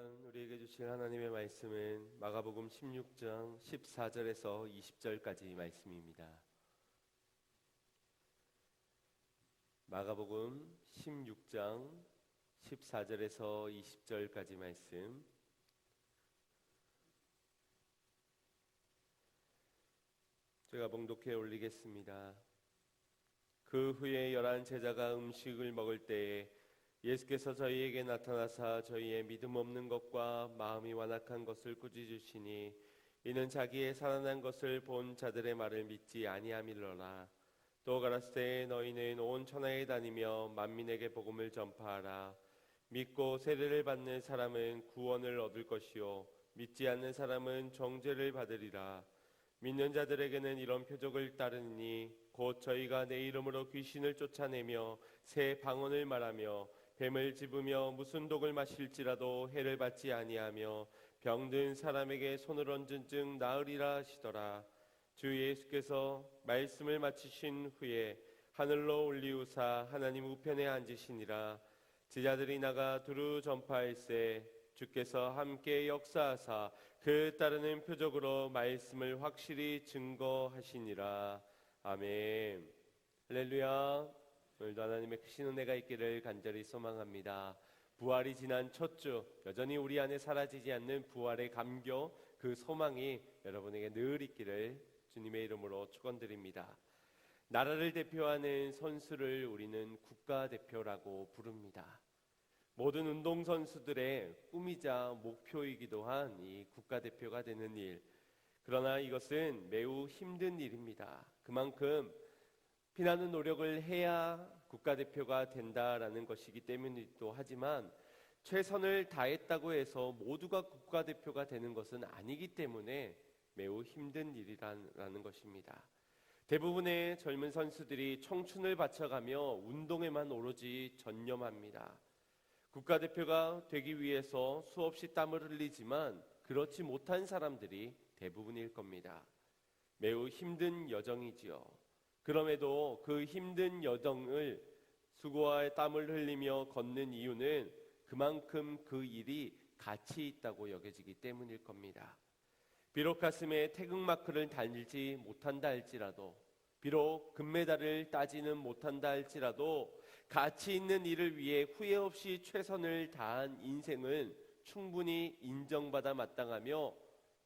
시간 우리에게 주신 하나님의 말씀은 마가복음 16장 14절에서 20절까지 말씀입니다. 마가복음 16장 14절에서 20절까지 말씀. 제가 봉독해 올리겠습니다. 그 후에 11 제자가 음식을 먹을 때에 예수께서 저희에게 나타나사 저희의 믿음 없는 것과 마음이 완악한 것을 꾸짖으시니 이는 자기의 살아난 것을 본 자들의 말을 믿지 아니함이로라. 또 가라사대 너희는 온 천하에 다니며 만민에게 복음을 전파하라. 믿고 세례를 받는 사람은 구원을 얻을 것이요 믿지 않는 사람은 정죄를 받으리라. 믿는 자들에게는 이런 표적을 따르니 곧 저희가 내 이름으로 귀신을 쫓아내며 새 방언을 말하며 뱀을 집으며 무슨 독을 마실지라도 해를 받지 아니하며 병든 사람에게 손을 얹은 즉 나으리라 하시더라. 주 예수께서 말씀을 마치신 후에 하늘로 올리우사 하나님 우편에 앉으시니라. 제자들이 나가 두루 전파할세 주께서 함께 역사하사 그 따르는 표적으로 말씀을 확실히 증거하시니라. 아멘. 할렐루야. 오늘도 하나님의 크신 은혜가 있기를 간절히 소망합니다. 부활이 지난 첫 주, 여전히 우리 안에 사라지지 않는 부활의 감격, 그 소망이 여러분에게 늘 있기를 주님의 이름으로 축원드립니다. 나라를 대표하는 선수를 우리는 국가대표라고 부릅니다. 모든 운동선수들의 꿈이자 목표이기도 한 이 국가대표가 되는 일, 그러나 이것은 매우 힘든 일입니다. 그만큼 피나는 노력을 해야 국가대표가 된다라는 것이기 때문이기도 하지만 최선을 다했다고 해서 모두가 국가대표가 되는 것은 아니기 때문에 매우 힘든 일이라는 것입니다. 대부분의 젊은 선수들이 청춘을 바쳐가며 운동에만 오로지 전념합니다. 국가대표가 되기 위해서 수없이 땀을 흘리지만 그렇지 못한 사람들이 대부분일 겁니다. 매우 힘든 여정이지요. 그럼에도 그 힘든 여정을 수고와 땀을 흘리며 걷는 이유는 그만큼 그 일이 가치 있다고 여겨지기 때문일 겁니다. 비록 가슴에 태극마크를 달지 못한다 할지라도, 비록 금메달을 따지는 못한다 할지라도 가치 있는 일을 위해 후회 없이 최선을 다한 인생은 충분히 인정받아 마땅하며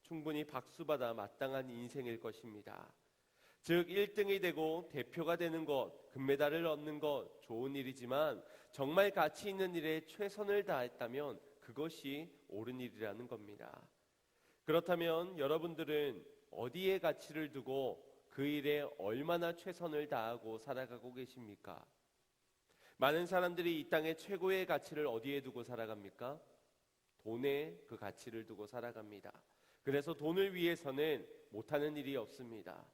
충분히 박수받아 마땅한 인생일 것입니다. 즉 1등이 되고 대표가 되는 것, 금메달을 얻는 것 좋은 일이지만 정말 가치 있는 일에 최선을 다했다면 그것이 옳은 일이라는 겁니다. 그렇다면 여러분들은 어디에 가치를 두고 그 일에 얼마나 최선을 다하고 살아가고 계십니까? 많은 사람들이 이 땅의 최고의 가치를 어디에 두고 살아갑니까? 돈에 그 가치를 두고 살아갑니다. 그래서 돈을 위해서는 못하는 일이 없습니다.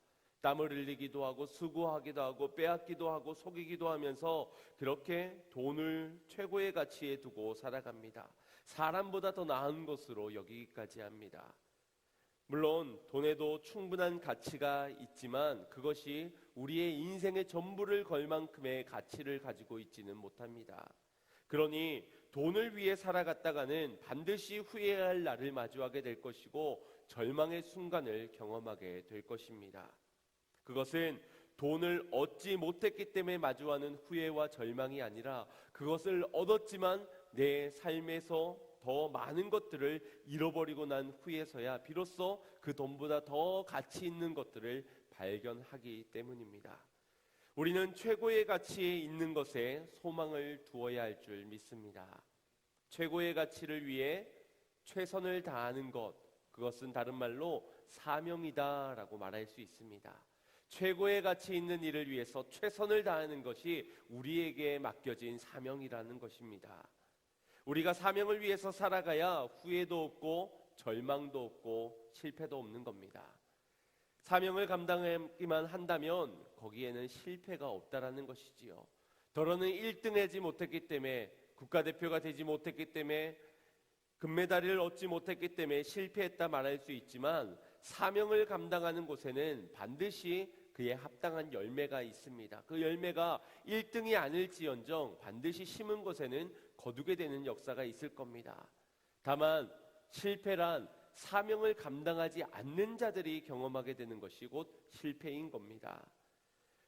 땀을 흘리기도 하고 수고하기도 하고 빼앗기도 하고 속이기도 하면서 그렇게 돈을 최고의 가치에 두고 살아갑니다. 사람보다 더 나은 것으로 여기기까지 합니다. 물론 돈에도 충분한 가치가 있지만 그것이 우리의 인생의 전부를 걸 만큼의 가치를 가지고 있지는 못합니다. 그러니 돈을 위해 살아갔다가는 반드시 후회할 날을 마주하게 될 것이고 절망의 순간을 경험하게 될 것입니다. 그것은 돈을 얻지 못했기 때문에 마주하는 후회와 절망이 아니라 그것을 얻었지만 내 삶에서 더 많은 것들을 잃어버리고 난 후에서야 비로소 그 돈보다 더 가치 있는 것들을 발견하기 때문입니다. 우리는 최고의 가치에 있는 것에 소망을 두어야 할 줄 믿습니다. 최고의 가치를 위해 최선을 다하는 것, 그것은 다른 말로 사명이다라고 말할 수 있습니다. 최고의 가치 있는 일을 위해서 최선을 다하는 것이 우리에게 맡겨진 사명이라는 것입니다. 우리가 사명을 위해서 살아가야 후회도 없고 절망도 없고 실패도 없는 겁니다. 사명을 감당하기만 한다면 거기에는 실패가 없다라는 것이지요. 더러는 1등하지 못했기 때문에, 국가대표가 되지 못했기 때문에, 금메달을 얻지 못했기 때문에 실패했다 말할 수 있지만 사명을 감당하는 곳에는 반드시 그에 합당한 열매가 있습니다. 그 열매가 1등이 아닐지언정 반드시 심은 곳에는 거두게 되는 역사가 있을 겁니다. 다만 실패란 사명을 감당하지 않는 자들이 경험하게 되는 것이 곧 실패인 겁니다.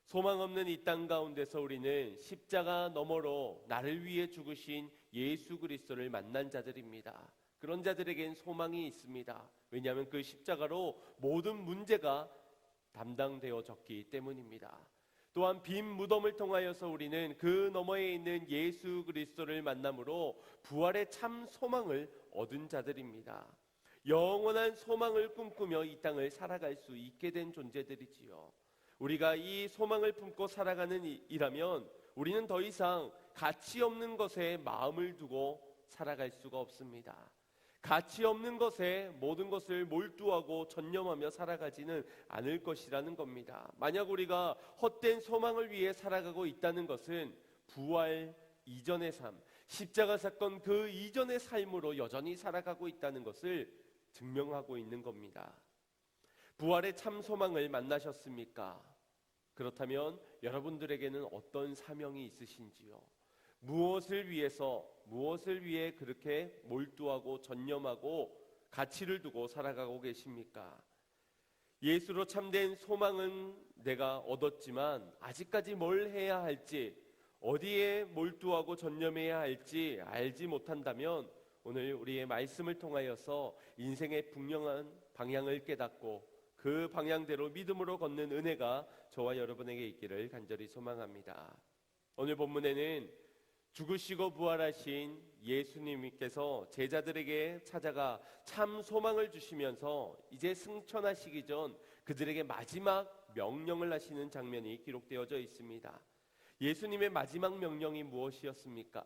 소망 없는 이 땅 가운데서 우리는 십자가 너머로 나를 위해 죽으신 예수 그리스도를 만난 자들입니다. 그런 자들에겐 소망이 있습니다. 왜냐하면 그 십자가로 모든 문제가 담당되어졌기 때문입니다. 또한 빈 무덤을 통하여서 우리는 그 너머에 있는 예수 그리스도를 만남으로 부활의 참 소망을 얻은 자들입니다. 영원한 소망을 꿈꾸며 이 땅을 살아갈 수 있게 된 존재들이지요. 우리가 이 소망을 품고 살아가는 이라면 우리는 더 이상 가치 없는 것에 마음을 두고 살아갈 수가 없습니다. 가치 없는 것에 모든 것을 몰두하고 전념하며 살아가지는 않을 것이라는 겁니다. 만약 우리가 헛된 소망을 위해 살아가고 있다는 것은 부활 이전의 삶, 십자가 사건 그 이전의 삶으로 여전히 살아가고 있다는 것을 증명하고 있는 겁니다. 부활의 참 소망을 만나셨습니까? 그렇다면 여러분들에게는 어떤 사명이 있으신지요? 무엇을 위해 그렇게 몰두하고 전념하고 가치를 두고 살아가고 계십니까? 예수로 참된 소망은 내가 얻었지만 아직까지 뭘 해야 할지, 어디에 몰두하고 전념해야 할지 알지 못한다면 오늘 우리의 말씀을 통하여서 인생의 분명한 방향을 깨닫고 그 방향대로 믿음으로 걷는 은혜가 저와 여러분에게 있기를 간절히 소망합니다. 오늘 본문에는 죽으시고 부활하신 예수님께서 제자들에게 찾아가 참 소망을 주시면서 이제 승천하시기 전 그들에게 마지막 명령을 하시는 장면이 기록되어져 있습니다. 예수님의 마지막 명령이 무엇이었습니까?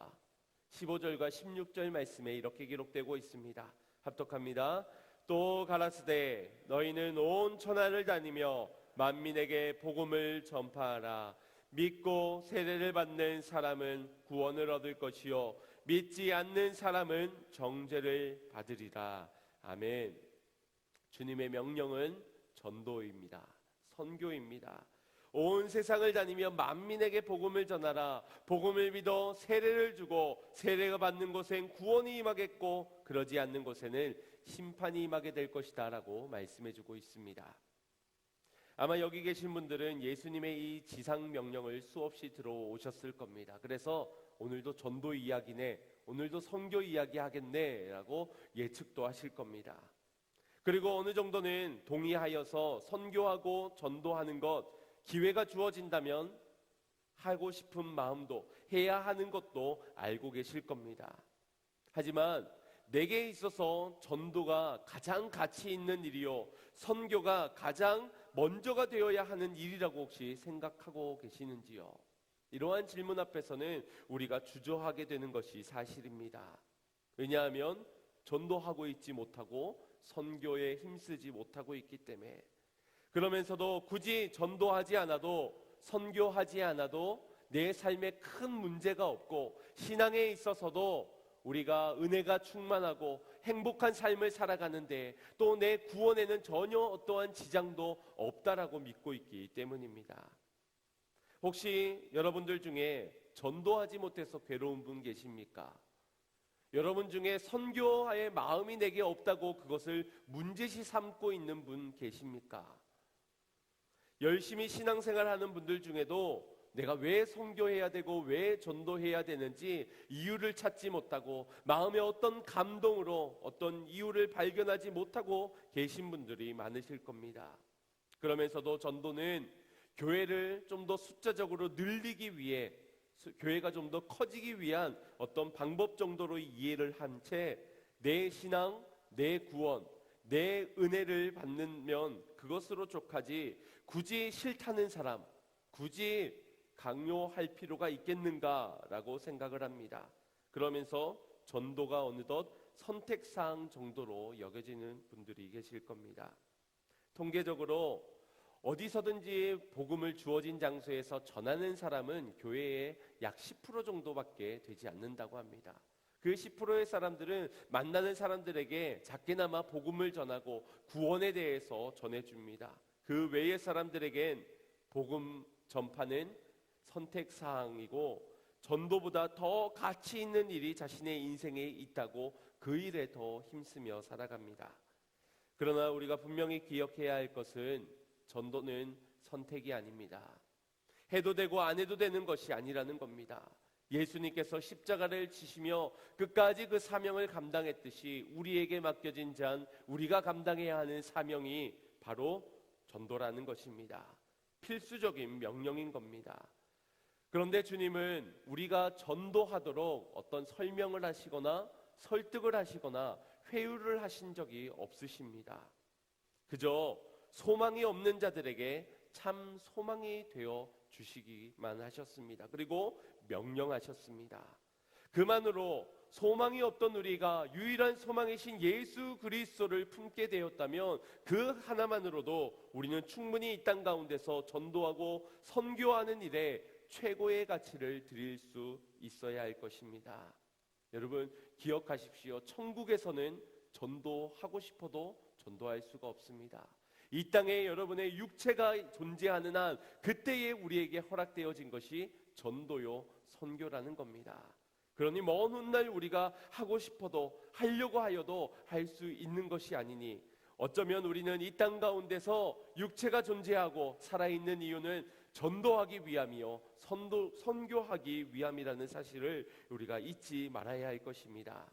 15절과 16절 말씀에 이렇게 기록되고 있습니다. 합독합니다. 또 가라사대 너희는 온 천하를 다니며 만민에게 복음을 전파하라. 믿고 세례를 받는 사람은 구원을 얻을 것이요 믿지 않는 사람은 정죄를 받으리라. 아멘. 주님의 명령은 전도입니다. 선교입니다. 온 세상을 다니며 만민에게 복음을 전하라. 복음을 믿어 세례를 주고 세례가 받는 곳엔 구원이 임하겠고 그러지 않는 곳에는 심판이 임하게 될 것이다 라고 말씀해주고 있습니다. 아마 여기 계신 분들은 예수님의 이 지상 명령을 수없이 들어오셨을 겁니다. 그래서 오늘도 전도 이야기네, 오늘도 선교 이야기 하겠네 라고 예측도 하실 겁니다. 그리고 어느 정도는 동의하여서 선교하고 전도하는 것, 기회가 주어진다면 하고 싶은 마음도 해야 하는 것도 알고 계실 겁니다. 하지만 내게 있어서 전도가 가장 가치 있는 일이요 선교가 가장 먼저가 되어야 하는 일이라고 혹시 생각하고 계시는지요? 이러한 질문 앞에서는 우리가 주저하게 되는 것이 사실입니다. 왜냐하면 전도하고 있지 못하고 선교에 힘쓰지 못하고 있기 때문에. 그러면서도 굳이 전도하지 않아도 선교하지 않아도 내 삶에 큰 문제가 없고 신앙에 있어서도 우리가 은혜가 충만하고 행복한 삶을 살아가는데 또 내 구원에는 전혀 어떠한 지장도 없다라고 믿고 있기 때문입니다. 혹시 여러분들 중에 전도하지 못해서 괴로운 분 계십니까? 여러분 중에 선교의 마음이 내게 없다고 그것을 문제시 삼고 있는 분 계십니까? 열심히 신앙생활하는 분들 중에도 내가 왜 선교해야 되고 왜 전도해야 되는지 이유를 찾지 못하고 마음의 어떤 감동으로 어떤 이유를 발견하지 못하고 계신 분들이 많으실 겁니다. 그러면서도 전도는 교회를 좀 더 숫자적으로 늘리기 위해 교회가 좀 더 커지기 위한 어떤 방법 정도로 이해를 한 채 내 신앙, 내 구원, 내 은혜를 받으면 그것으로 족하지 굳이 싫다는 사람, 굳이 강요할 필요가 있겠는가라고 생각을 합니다. 그러면서 전도가 어느덧 선택사항 정도로 여겨지는 분들이 계실 겁니다. 통계적으로 어디서든지 복음을 주어진 장소에서 전하는 사람은 교회의 약 10% 정도밖에 되지 않는다고 합니다. 그 10%의 사람들은 만나는 사람들에게 작게나마 복음을 전하고 구원에 대해서 전해줍니다. 그 외의 사람들에겐 복음 전파는 선택사항이고 전도보다 더 가치 있는 일이 자신의 인생에 있다고 그 일에 더 힘쓰며 살아갑니다. 그러나 우리가 분명히 기억해야 할 것은 전도는 선택이 아닙니다. 해도 되고 안 해도 되는 것이 아니라는 겁니다. 예수님께서 십자가를 지시며 끝까지 그 사명을 감당했듯이 우리에게 맡겨진 잔, 우리가 감당해야 하는 사명이 바로 전도라는 것입니다. 필수적인 명령인 겁니다. 그런데 주님은 우리가 전도하도록 어떤 설명을 하시거나 설득을 하시거나 회유를 하신 적이 없으십니다. 그저 소망이 없는 자들에게 참 소망이 되어 주시기만 하셨습니다. 그리고 명령하셨습니다. 그만으로 소망이 없던 우리가 유일한 소망이신 예수 그리스도를 품게 되었다면 그 하나만으로도 우리는 충분히 이 땅 가운데서 전도하고 선교하는 일에 최고의 가치를 드릴 수 있어야 할 것입니다. 여러분 기억하십시오. 천국에서는 전도하고 싶어도 전도할 수가 없습니다. 이 땅에 여러분의 육체가 존재하는 한 그때에 우리에게 허락되어진 것이 전도요 선교라는 겁니다. 그러니 먼 훗날 우리가 하고 싶어도 하려고 하여도 할 수 있는 것이 아니니 어쩌면 우리는 이 땅 가운데서 육체가 존재하고 살아있는 이유는 전도하기 위함이요 선교하기 위함이라는 사실을 우리가 잊지 말아야 할 것입니다.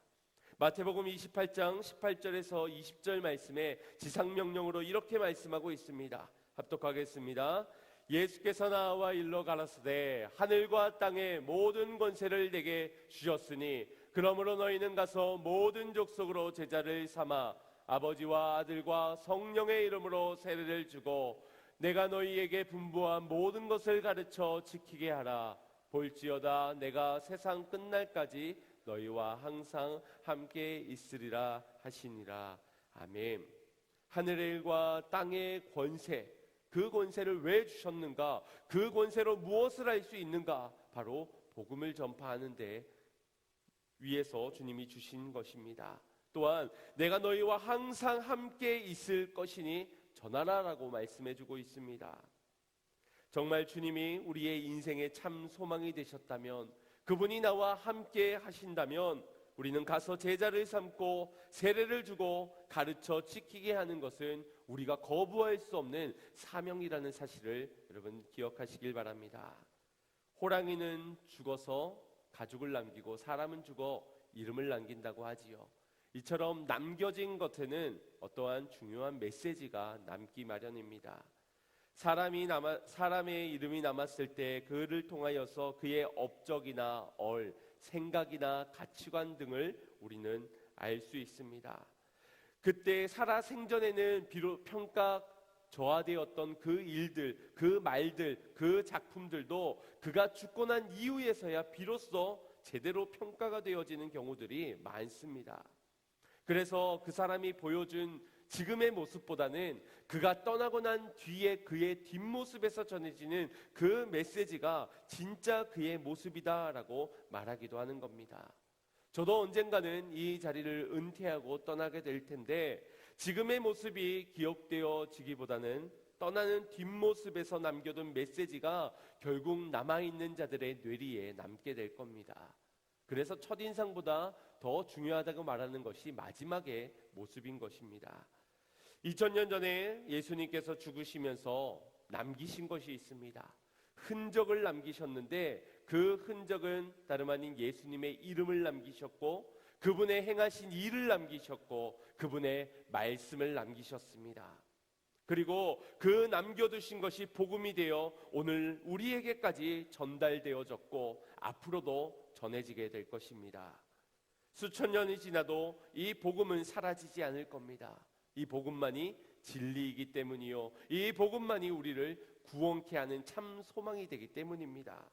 마태복음 28장 18절에서 20절 말씀에 지상명령으로 이렇게 말씀하고 있습니다. 합독하겠습니다. 예수께서 나와 일러 가라사대 하늘과 땅의 모든 권세를 내게 주셨으니 그러므로 너희는 가서 모든 족속으로 제자를 삼아 아버지와 아들과 성령의 이름으로 세례를 주고 내가 너희에게 분부한 모든 것을 가르쳐 지키게 하라. 볼지어다 내가 세상 끝날까지 너희와 항상 함께 있으리라 하시니라. 아멘. 하늘의 일과 땅의 권세, 그 권세를 왜 주셨는가? 그 권세로 무엇을 할 수 있는가? 바로 복음을 전파하는 데 위해서 주님이 주신 것입니다. 또한 내가 너희와 항상 함께 있을 것이니 전하라라고 말씀해주고 있습니다. 정말 주님이 우리의 인생의 참 소망이 되셨다면, 그분이 나와 함께 하신다면 우리는 가서 제자를 삼고 세례를 주고 가르쳐 지키게 하는 것은 우리가 거부할 수 없는 사명이라는 사실을 여러분 기억하시길 바랍니다. 호랑이는 죽어서 가죽을 남기고 사람은 죽어 이름을 남긴다고 하지요. 이처럼 남겨진 것에는 어떠한 중요한 메시지가 남기 마련입니다. 사람의 이름이 남았을 때 그를 통하여서 그의 업적이나 생각이나 가치관 등을 우리는 알 수 있습니다. 그때 살아 생전에는 비록 평가 저하되었던 그 일들, 그 말들, 그 작품들도 그가 죽고 난 이후에서야 비로소 제대로 평가가 되어지는 경우들이 많습니다. 그래서 그 사람이 보여준 지금의 모습보다는 그가 떠나고 난 뒤에 그의 뒷모습에서 전해지는 그 메시지가 진짜 그의 모습이다라고 말하기도 하는 겁니다. 저도 언젠가는 이 자리를 은퇴하고 떠나게 될 텐데 지금의 모습이 기억되어지기보다는 떠나는 뒷모습에서 남겨둔 메시지가 결국 남아있는 자들의 뇌리에 남게 될 겁니다. 그래서 첫인상보다 더 중요하다고 말하는 것이 마지막의 모습인 것입니다. 2000년 전에 예수님께서 죽으시면서 남기신 것이 있습니다. 흔적을 남기셨는데 그 흔적은 다름 아닌 예수님의 이름을 남기셨고 그분의 행하신 일을 남기셨고 그분의 말씀을 남기셨습니다. 그리고 그 남겨두신 것이 복음이 되어 오늘 우리에게까지 전달되어졌고 앞으로도 전해지게 될 것입니다. 수천 년이 지나도 이 복음은 사라지지 않을 겁니다. 이 복음만이 진리이기 때문이요, 이 복음만이 우리를 구원케 하는 참 소망이 되기 때문입니다.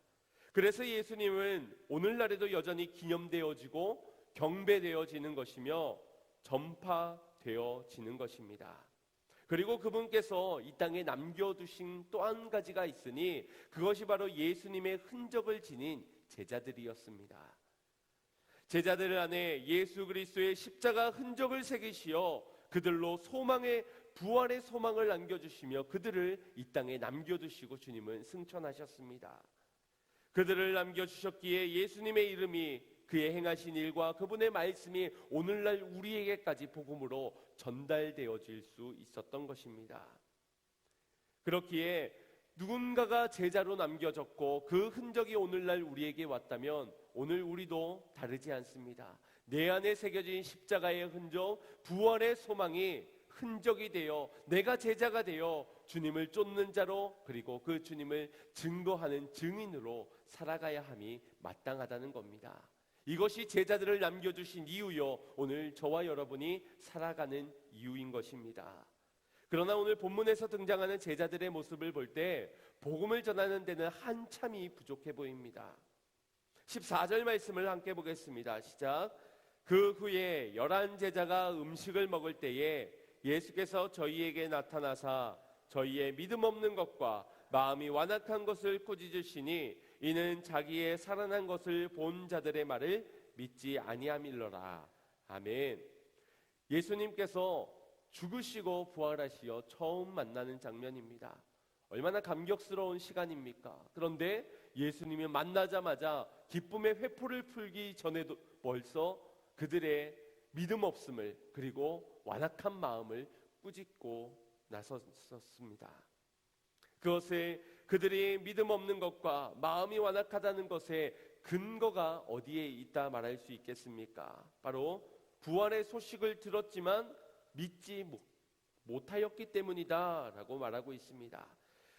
그래서 예수님은 오늘날에도 여전히 기념되어지고 경배되어지는 것이며 전파되어지는 것입니다. 그리고 그분께서 이 땅에 남겨두신 또 한 가지가 있으니 그것이 바로 예수님의 흔적을 지닌 제자들이었습니다. 제자들 안에 예수 그리스도의 십자가 흔적을 새기시어 그들로 부활의 소망을 남겨주시며 그들을 이 땅에 남겨두시고 주님은 승천하셨습니다. 그들을 남겨주셨기에 예수님의 이름이 그의 행하신 일과 그분의 말씀이 오늘날 우리에게까지 복음으로 전달되어질 수 있었던 것입니다. 그렇기에 누군가가 제자로 남겨졌고 그 흔적이 오늘날 우리에게 왔다면 오늘 우리도 다르지 않습니다. 내 안에 새겨진 십자가의 흔적, 부활의 소망이 흔적이 되어 내가 제자가 되어 주님을 쫓는 자로, 그리고 그 주님을 증거하는 증인으로 살아가야 함이 마땅하다는 겁니다. 이것이 제자들을 남겨주신 이유요, 오늘 저와 여러분이 살아가는 이유인 것입니다. 그러나 오늘 본문에서 등장하는 제자들의 모습을 볼 때 복음을 전하는 데는 한참이 부족해 보입니다. 14절 말씀을 함께 보겠습니다. 시작. 그 후에 11 제자가 음식을 먹을 때에 예수께서 저희에게 나타나사 저희의 믿음 없는 것과 마음이 완악한 것을 꾸짖으시니 이는 자기의 살아난 것을 본 자들의 말을 믿지 아니함일러라. 아멘. 예수님께서 죽으시고 부활하시어 처음 만나는 장면입니다. 얼마나 감격스러운 시간입니까? 그런데 예수님이 만나자마자 기쁨의 회포를 풀기 전에도 벌써 그들의 믿음 없음을, 그리고 완악한 마음을 꾸짖고 나섰습니다. 그것에 그들이 믿음 없는 것과 마음이 완악하다는 것의 근거가 어디에 있다 말할 수 있겠습니까? 바로 부활의 소식을 들었지만 믿지 못하였기 때문이다 라고 말하고 있습니다.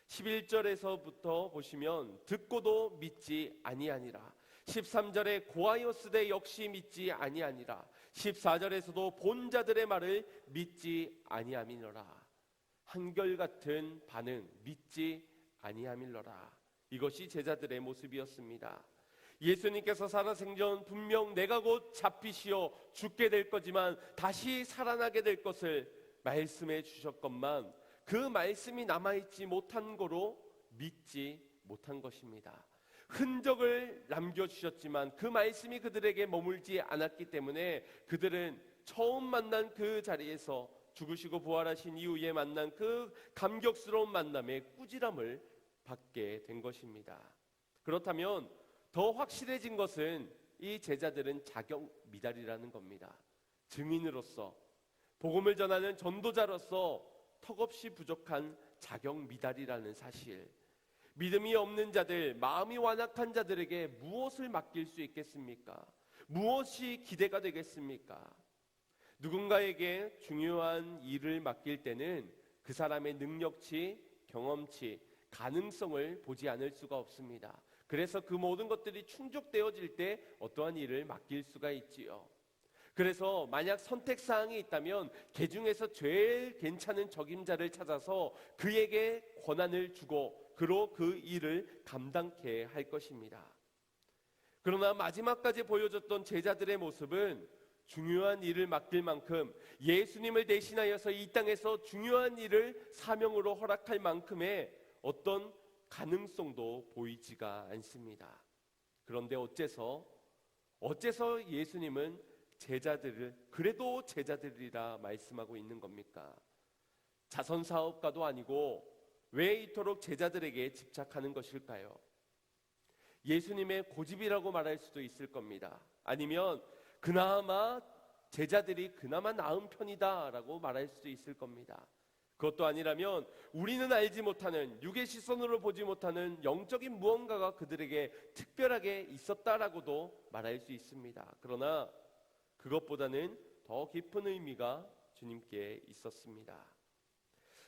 11절에서부터 보시면 듣고도 믿지 아니하니라, 13절에 고하였으되 역시 믿지 아니하니라, 14절에서도 본 자들의 말을 믿지 아니함이니라. 한결같은 반응, 믿지 아니함이니라. 이것이 제자들의 모습이었습니다. 예수님께서 살아생전 분명 내가 곧 잡히시어 죽게 될 거지만 다시 살아나게 될 것을 말씀해 주셨건만 그 말씀이 남아있지 못한 거로 믿지 못한 것입니다. 흔적을 남겨주셨지만 그 말씀이 그들에게 머물지 않았기 때문에 그들은 처음 만난 그 자리에서 죽으시고 부활하신 이후에 만난 그 감격스러운 만남의 꾸지람을 받게 된 것입니다. 그렇다면 더 확실해진 것은 이 제자들은 자격 미달이라는 겁니다. 증인으로서, 복음을 전하는 전도자로서 턱없이 부족한 자격 미달이라는 사실. 믿음이 없는 자들, 마음이 완악한 자들에게 무엇을 맡길 수 있겠습니까? 무엇이 기대가 되겠습니까? 누군가에게 중요한 일을 맡길 때는 그 사람의 능력치, 경험치, 가능성을 보지 않을 수가 없습니다. 그래서 그 모든 것들이 충족되어질 때 어떠한 일을 맡길 수가 있지요. 그래서 만약 선택사항이 있다면 그 중에서 제일 괜찮은 적임자를 찾아서 그에게 권한을 주고 그로 그 일을 감당케 할 것입니다. 그러나 마지막까지 보여줬던 제자들의 모습은 중요한 일을 맡길 만큼, 예수님을 대신하여서 이 땅에서 중요한 일을 사명으로 허락할 만큼의 어떤 가능성도 보이지가 않습니다. 그런데 어째서 예수님은 제자들을 그래도 제자들이라 말씀하고 있는 겁니까? 자선사업가도 아니고 왜 이토록 제자들에게 집착하는 것일까요? 예수님의 고집이라고 말할 수도 있을 겁니다. 아니면 그나마 제자들이 그나마 나은 편이다 라고 말할 수도 있을 겁니다. 그것도 아니라면 우리는 알지 못하는, 육의 시선으로 보지 못하는 영적인 무언가가 그들에게 특별하게 있었다라고도 말할 수 있습니다. 그러나 그것보다는 더 깊은 의미가 주님께 있었습니다.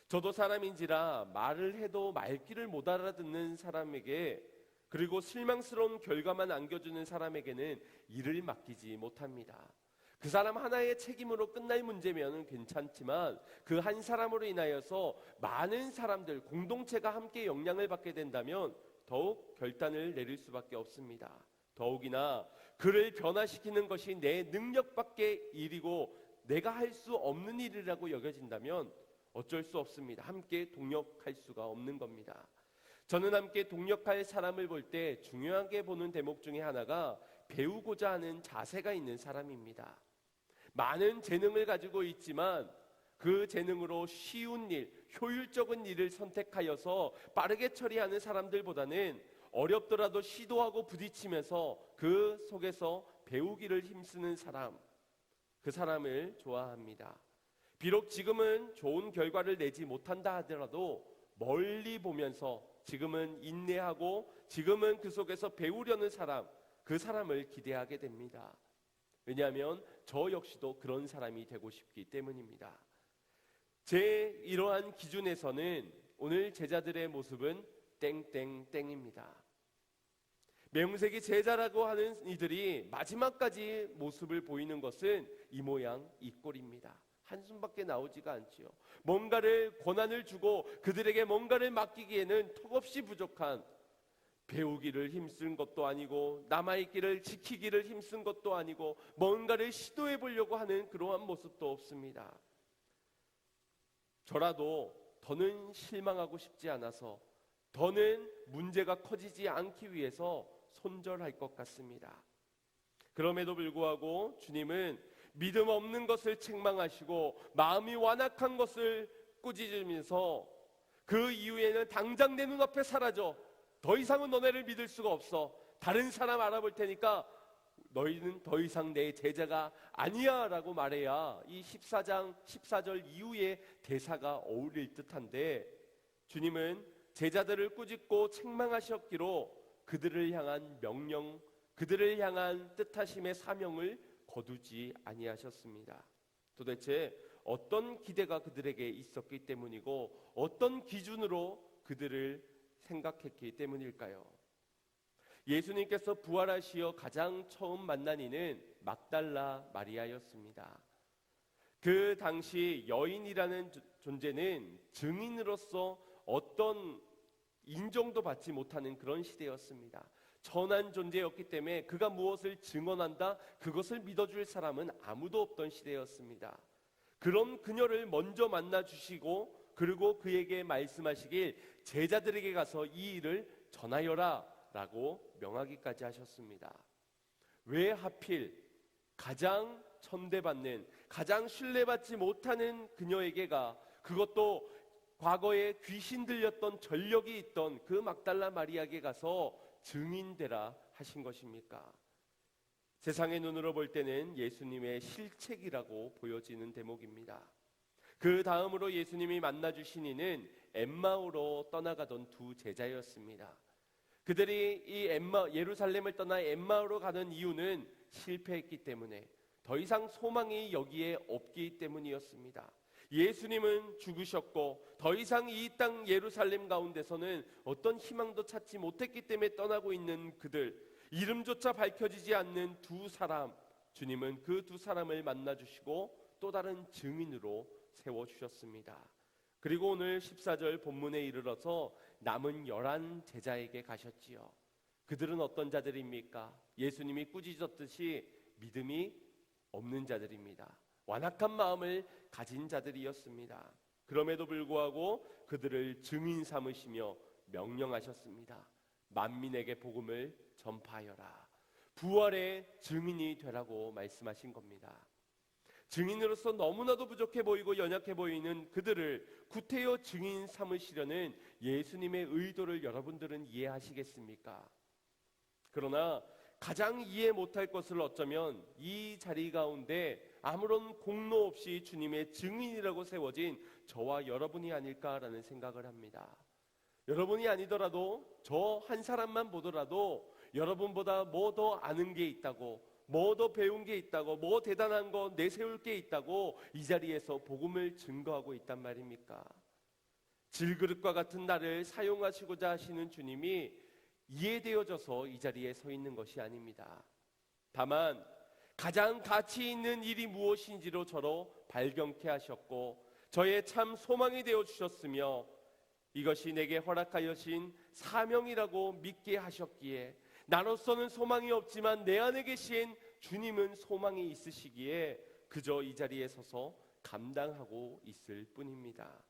저도 사람인지라 말을 해도 말귀를 못 알아듣는 사람에게, 그리고 실망스러운 결과만 안겨주는 사람에게는 일을 맡기지 못합니다. 그 사람 하나의 책임으로 끝날 문제면 괜찮지만 그 한 사람으로 인하여서 많은 사람들, 공동체가 함께 영향을 받게 된다면 더욱 결단을 내릴 수밖에 없습니다. 더욱이나 그를 변화시키는 것이 내 능력 밖의 일이고 내가 할 수 없는 일이라고 여겨진다면 어쩔 수 없습니다. 함께 동력할 수가 없는 겁니다. 저는 함께 동력할 사람을 볼 때 중요하게 보는 대목 중에 하나가 배우고자 하는 자세가 있는 사람입니다. 많은 재능을 가지고 있지만 그 재능으로 쉬운 일, 효율적인 일을 선택하여서 빠르게 처리하는 사람들보다는 어렵더라도 시도하고 부딪히면서 그 속에서 배우기를 힘쓰는 사람, 그 사람을 좋아합니다. 비록 지금은 좋은 결과를 내지 못한다 하더라도 멀리 보면서 지금은 인내하고 지금은 그 속에서 배우려는 사람, 그 사람을 기대하게 됩니다. 왜냐하면 저 역시도 그런 사람이 되고 싶기 때문입니다. 제 이러한 기준에서는 오늘 제자들의 모습은 땡땡땡입니다. 명색이 제자라고 하는 이들이 마지막까지 모습을 보이는 것은 이 모양 이 꼴입니다. 한숨밖에 나오지가 않지요. 뭔가를 권한을 주고 그들에게 뭔가를 맡기기에는 턱없이 부족한, 배우기를 힘쓴 것도 아니고 남아있기를 지키기를 힘쓴 것도 아니고 뭔가를 시도해 보려고 하는 그러한 모습도 없습니다. 저라도 더는 실망하고 싶지 않아서, 더는 문제가 커지지 않기 위해서 손절할 것 같습니다. 그럼에도 불구하고 주님은 믿음 없는 것을 책망하시고 마음이 완악한 것을 꾸짖으면서 그 이후에는 당장 내 눈앞에 사라져, 더 이상은 너네를 믿을 수가 없어, 다른 사람 알아볼 테니까 너희는 더 이상 내 제자가 아니야 라고 말해야 이 14장 14절 이후의 대사가 어울릴 듯한데, 주님은 제자들을 꾸짖고 책망하셨기로 그들을 향한 명령, 그들을 향한 뜻하심의 사명을 거두지 아니하셨습니다. 도대체 어떤 기대가 그들에게 있었기 때문이고 어떤 기준으로 그들을 생각했기 때문일까요? 예수님께서 부활하시어 가장 처음 만난 이는 막달라 마리아였습니다. 그 당시 여인이라는 존재는 증인으로서 어떤 인정도 받지 못하는 그런 시대였습니다. 천한 존재였기 때문에 그가 무엇을 증언한다, 그것을 믿어줄 사람은 아무도 없던 시대였습니다. 그런 그녀를 먼저 만나주시고 그리고 그에게 말씀하시길 제자들에게 가서 이 일을 전하여라 라고 명하기까지 하셨습니다. 왜 하필 가장 천대받는, 가장 신뢰받지 못하는 그녀에게가, 그것도 과거에 귀신 들렸던 전력이 있던 그 막달라 마리아에게 가서 증인되라 하신 것입니까? 세상의 눈으로 볼 때는 예수님의 실책이라고 보여지는 대목입니다. 그 다음으로 예수님이 만나주신 이는 엠마오로 떠나가던 두 제자였습니다. 그들이 이 예루살렘을 떠나 엠마오로 가는 이유는 실패했기 때문에, 더 이상 소망이 여기에 없기 때문이었습니다. 예수님은 죽으셨고 더 이상 이 땅 예루살렘 가운데서는 어떤 희망도 찾지 못했기 때문에 떠나고 있는 그들, 이름조차 밝혀지지 않는 두 사람, 주님은 그 두 사람을 만나주시고 또 다른 증인으로 세워주셨습니다. 그리고 오늘 14절 본문에 이르러서 남은 11 제자에게 가셨지요. 그들은 어떤 자들입니까? 예수님이 꾸짖었듯이 믿음이 없는 자들입니다. 완악한 마음을 가진 자들이었습니다. 그럼에도 불구하고 그들을 증인 삼으시며 명령하셨습니다. 만민에게 복음을 전파하여라. 부활의 증인이 되라고 말씀하신 겁니다. 증인으로서 너무나도 부족해 보이고 연약해 보이는 그들을 구태여 증인 삼으시려는 예수님의 의도를 여러분들은 이해하시겠습니까? 그러나 가장 이해 못할 것을 어쩌면 이 자리 가운데 아무런 공로 없이 주님의 증인이라고 세워진 저와 여러분이 아닐까라는 생각을 합니다. 여러분이 아니더라도 저 한 사람만 보더라도 여러분보다 뭐 더 아는 게 있다고, 뭐 더 배운 게 있다고, 뭐 대단한 거 내세울 게 있다고 이 자리에서 복음을 증거하고 있단 말입니까? 질그릇과 같은 나를 사용하시고자 하시는 주님이 이해되어져서 이 자리에 서 있는 것이 아닙니다. 다만 가장 가치 있는 일이 무엇인지로 저로 발견케 하셨고 저의 참 소망이 되어주셨으며 이것이 내게 허락하여진 사명이라고 믿게 하셨기에, 나로서는 소망이 없지만 내 안에 계신 주님은 소망이 있으시기에 그저 이 자리에 서서 감당하고 있을 뿐입니다.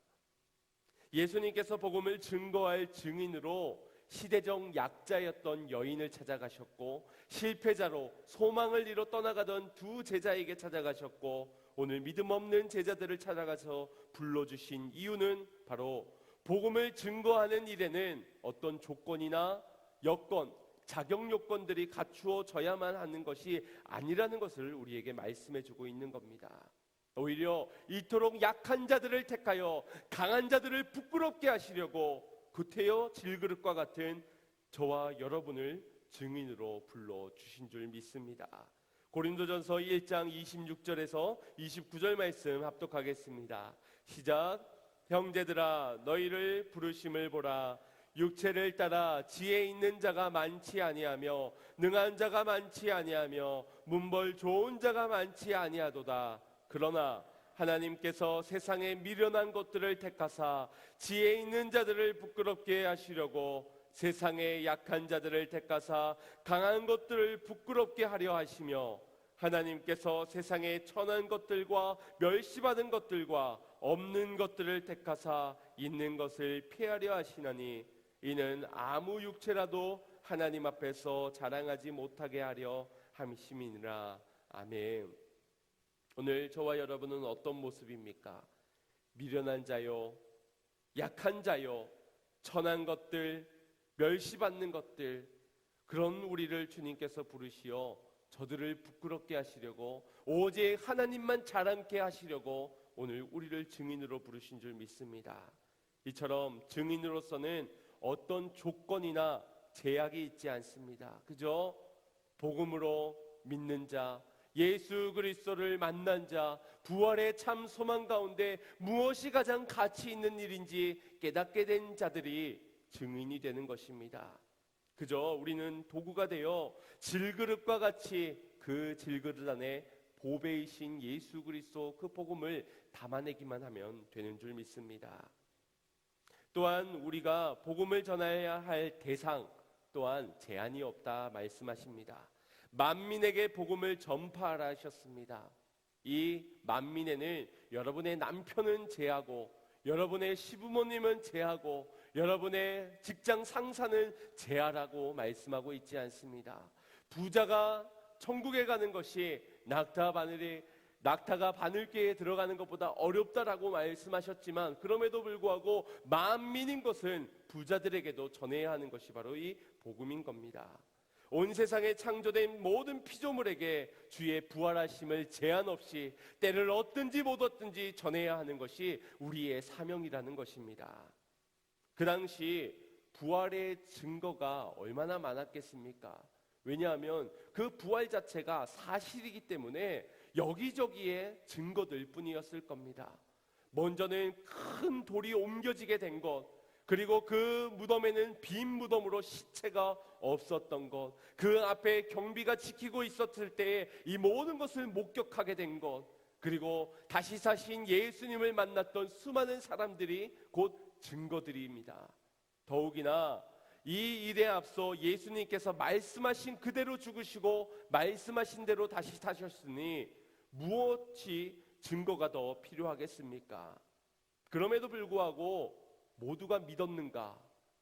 예수님께서 복음을 증거할 증인으로 시대적 약자였던 여인을 찾아가셨고, 실패자로 소망을 잃어 떠나가던 두 제자에게 찾아가셨고, 오늘 믿음 없는 제자들을 찾아가서 불러주신 이유는 바로 복음을 증거하는 일에는 어떤 조건이나 여건, 자격 요건들이 갖추어져야만 하는 것이 아니라는 것을 우리에게 말씀해 주고 있는 겁니다. 오히려 이토록 약한 자들을 택하여 강한 자들을 부끄럽게 하시려고 구태여 질그릇과 같은 저와 여러분을 증인으로 불러주신 줄 믿습니다. 고린도전서 1장 26절에서 29절 말씀 합독하겠습니다. 시작. 형제들아 너희를 부르심을 보라. 육체를 따라 지혜 있는 자가 많지 아니하며 능한 자가 많지 아니하며 문벌 좋은 자가 많지 아니하도다. 그러나 하나님께서 세상에 미련한 것들을 택하사 지혜 있는 자들을 부끄럽게 하시려고 세상의 약한 자들을 택하사 강한 것들을 부끄럽게 하려 하시며 하나님께서 세상의 천한 것들과 멸시받은 것들과 없는 것들을 택하사 있는 것을 피하려 하시나니 이는 아무 육체라도 하나님 앞에서 자랑하지 못하게 하려 함심이니라. 아멘. 오늘 저와 여러분은 어떤 모습입니까? 미련한 자요, 약한 자요, 천한 것들, 멸시받는 것들, 그런 우리를 주님께서 부르시어 저들을 부끄럽게 하시려고 오직 하나님만 자랑케 하시려고 오늘 우리를 증인으로 부르신 줄 믿습니다. 이처럼 증인으로서는 어떤 조건이나 제약이 있지 않습니다. 그저 복음으로 믿는 자, 예수 그리스도를 만난 자, 부활의 참 소망 가운데 무엇이 가장 가치 있는 일인지 깨닫게 된 자들이 증인이 되는 것입니다. 그저 우리는 도구가 되어 질그릇과 같이 그 질그릇 안에 보배이신 예수 그리스도 그 복음을 담아내기만 하면 되는 줄 믿습니다. 또한 우리가 복음을 전해야 할 대상 또한 제한이 없다 말씀하십니다. 만민에게 복음을 전파하라 하셨습니다. 이 만민에는 여러분의 남편은 제하고 여러분의 시부모님은 제하고 여러분의 직장 상사는 제하라고 말씀하고 있지 않습니다. 부자가 천국에 가는 것이 낙타가 바늘개에 들어가는 것보다 어렵다라고 말씀하셨지만 그럼에도 불구하고 만민인 것은 부자들에게도 전해야 하는 것이 바로 이 복음인 겁니다. 온 세상에 창조된 모든 피조물에게 주의 부활하심을 제한 없이 때를 얻든지 못 얻든지 전해야 하는 것이 우리의 사명이라는 것입니다. 그 당시 부활의 증거가 얼마나 많았겠습니까? 왜냐하면 그 부활 자체가 사실이기 때문에 여기저기에 증거들 뿐이었을 겁니다. 먼저는 큰 돌이 옮겨지게 된 것, 그리고 그 무덤에는 빈 무덤으로 시체가 없었던 것, 그 앞에 경비가 지키고 있었을 때에 이 모든 것을 목격하게 된 것, 그리고 다시 사신 예수님을 만났던 수많은 사람들이 곧 증거들입니다. 더욱이나 이 일에 앞서 예수님께서 말씀하신 그대로 죽으시고 말씀하신 대로 다시 사셨으니 무엇이 증거가 더 필요하겠습니까? 그럼에도 불구하고 모두가 믿었는가?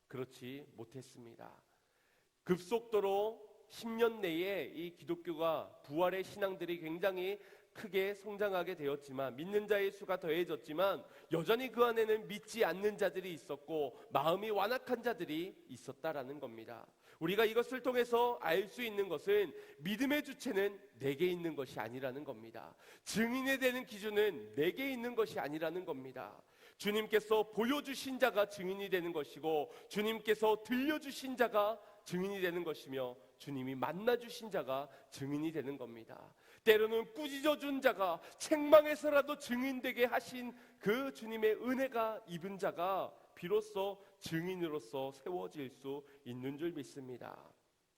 그렇지 못했습니다. 급속도로 10년 내에 이 기독교가 부활의 신앙들이 굉장히 크게 성장하게 되었지만 믿는 자의 수가 더해졌지만 여전히 그 안에는 믿지 않는 자들이 있었고 마음이 완악한 자들이 있었다라는 겁니다. 우리가 이것을 통해서 알 수 있는 것은 믿음의 주체는 내게 있는 것이 아니라는 겁니다. 증인이 되는 기준은 내게 있는 것이 아니라는 겁니다. 주님께서 보여주신 자가 증인이 되는 것이고 주님께서 들려주신 자가 증인이 되는 것이며 주님이 만나주신 자가 증인이 되는 겁니다. 때로는 꾸짖어준 자가 책망해서라도 증인되게 하신 그 주님의 은혜가 입은 자가 비로소 증인으로서 세워질 수 있는 줄 믿습니다.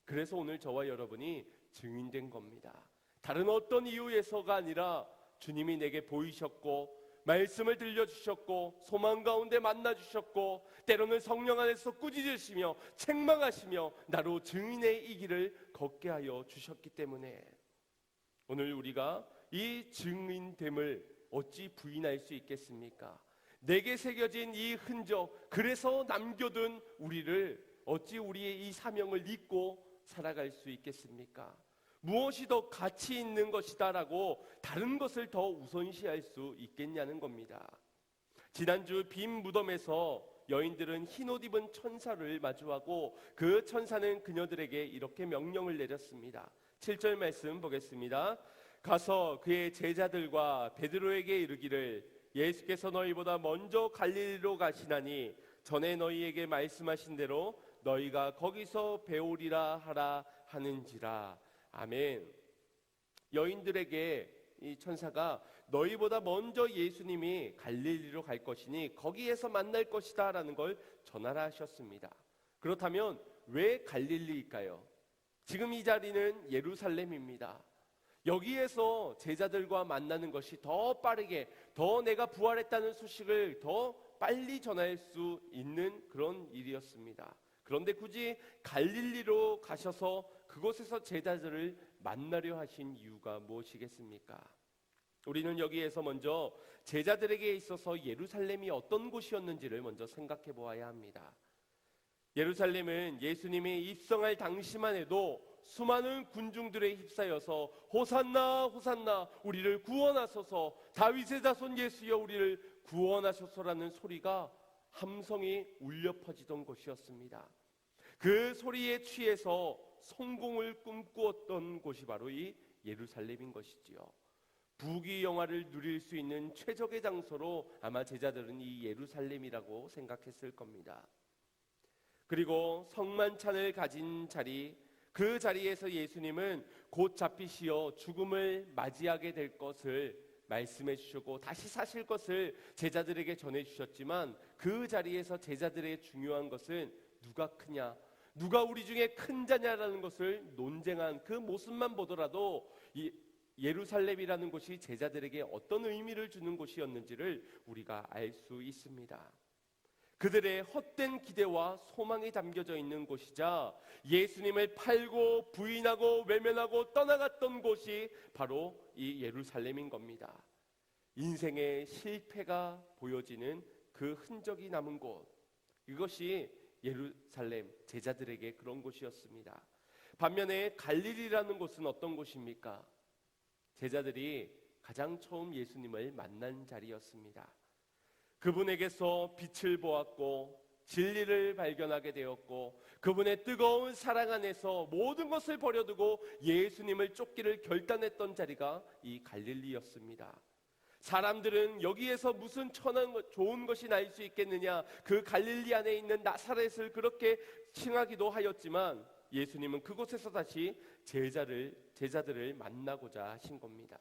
그래서 오늘 저와 여러분이 증인된 겁니다. 다른 어떤 이유에서가 아니라 주님이 내게 보이셨고 말씀을 들려주셨고 소망 가운데 만나주셨고 때로는 성령 안에서 꾸짖으시며 책망하시며 나로 증인의 이 길을 걷게 하여 주셨기 때문에 오늘 우리가 이 증인됨을 어찌 부인할 수 있겠습니까? 내게 새겨진 이 흔적, 그래서 남겨둔 우리를 어찌 우리의 이 사명을 잊고 살아갈 수 있겠습니까? 무엇이 더 가치 있는 것이다라고 다른 것을 더 우선시할 수 있겠냐는 겁니다. 지난주 빈 무덤에서 여인들은 흰옷 입은 천사를 마주하고 그 천사는 그녀들에게 이렇게 명령을 내렸습니다. 7절 말씀 보겠습니다. 가서 그의 제자들과 베드로에게 이르기를 예수께서 너희보다 먼저 갈릴리로 가시나니 전에 너희에게 말씀하신 대로 너희가 거기서 배우리라 하라 하는지라. 아멘. 여인들에게 이 천사가 너희보다 먼저 예수님이 갈릴리로 갈 것이니 거기에서 만날 것이다 라는 걸 전하라 하셨습니다. 그렇다면 왜 갈릴리일까요? 지금 이 자리는 예루살렘입니다. 여기에서 제자들과 만나는 것이 더 빠르게, 더 내가 부활했다는 소식을 더 빨리 전할 수 있는 그런 일이었습니다. 그런데 굳이 갈릴리로 가셔서 그곳에서 제자들을 만나려 하신 이유가 무엇이겠습니까? 우리는 여기에서 먼저 제자들에게 있어서 예루살렘이 어떤 곳이었는지를 먼저 생각해 보아야 합니다. 예루살렘은 예수님이 입성할 당시만 해도 수많은 군중들에 휩싸여서 호산나 호산나 우리를 구원하소서, 다윗의 자손 예수여 우리를 구원하소서라는 소리가 함성이 울려 퍼지던 곳이었습니다. 그 소리에 취해서 성공을 꿈꾸었던 곳이 바로 이 예루살렘인 것이지요. 부귀영화를 누릴 수 있는 최적의 장소로 아마 제자들은 이 예루살렘이라고 생각했을 겁니다. 그리고 성만찬을 가진 자리, 그 자리에서 예수님은 곧 잡히시어 죽음을 맞이하게 될 것을 말씀해 주시고 다시 사실 것을 제자들에게 전해 주셨지만, 그 자리에서 제자들의 중요한 것은 누가 크냐, 누가 우리 중에 큰 자냐라는 것을 논쟁한 그 모습만 보더라도 이 예루살렘이라는 곳이 제자들에게 어떤 의미를 주는 곳이었는지를 우리가 알 수 있습니다. 그들의 헛된 기대와 소망이 담겨져 있는 곳이자 예수님을 팔고 부인하고 외면하고 떠나갔던 곳이 바로 이 예루살렘인 겁니다. 인생의 실패가 보여지는 그 흔적이 남은 곳, 이것이 예루살렘, 제자들에게 그런 곳이었습니다. 반면에 갈릴리라는 곳은 어떤 곳입니까? 제자들이 가장 처음 예수님을 만난 자리였습니다. 그분에게서 빛을 보았고 진리를 발견하게 되었고 그분의 뜨거운 사랑 안에서 모든 것을 버려두고 예수님을 쫓기를 결단했던 자리가 이 갈릴리였습니다. 사람들은 여기에서 무슨 천한 좋은 것이 날 수 있겠느냐, 그 갈릴리 안에 있는 나사렛을 그렇게 칭하기도 하였지만 예수님은 그곳에서 다시 제자들을 만나고자 하신 겁니다.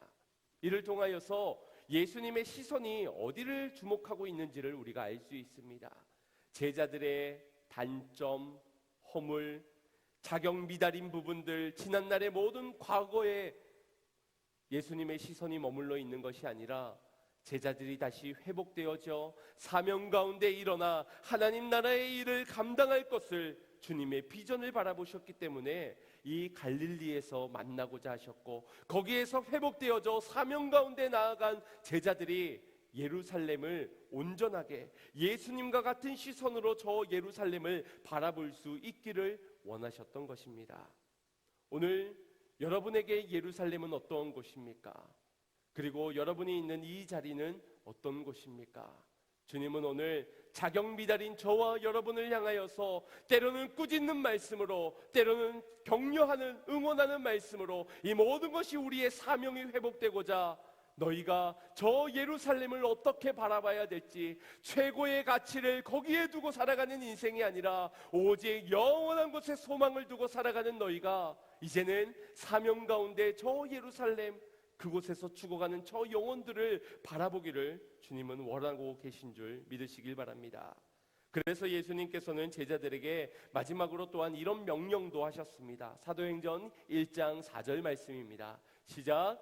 이를 통하여서 예수님의 시선이 어디를 주목하고 있는지를 우리가 알 수 있습니다. 제자들의 단점, 허물, 자격 미달인 부분들, 지난날의 모든 과거에 예수님의 시선이 머물러 있는 것이 아니라 제자들이 다시 회복되어져 사명 가운데 일어나 하나님 나라의 일을 감당할 것을 주님의 비전을 바라보셨기 때문에 이 갈릴리에서 만나고자 하셨고, 거기에서 회복되어져 사명 가운데 나아간 제자들이 예루살렘을 온전하게 예수님과 같은 시선으로 저 예루살렘을 바라볼 수 있기를 원하셨던 것입니다. 오늘 여러분에게 예루살렘은 어떤 곳입니까? 그리고 여러분이 있는 이 자리는 어떤 곳입니까? 주님은 오늘 자격 미달인 저와 여러분을 향하여서 때로는 꾸짖는 말씀으로, 때로는 격려하는, 응원하는 말씀으로 이 모든 것이 우리의 사명이 회복되고자 너희가 저 예루살렘을 어떻게 바라봐야 될지, 최고의 가치를 거기에 두고 살아가는 인생이 아니라 오직 영원한 곳에 소망을 두고 살아가는 너희가 이제는 사명 가운데 저 예루살렘, 그곳에서 죽어가는 저 영혼들을 바라보기를 주님은 원하고 계신 줄 믿으시길 바랍니다. 그래서 예수님께서는 제자들에게 마지막으로 또한 이런 명령도 하셨습니다. 사도행전 1장 4절 말씀입니다. 시작.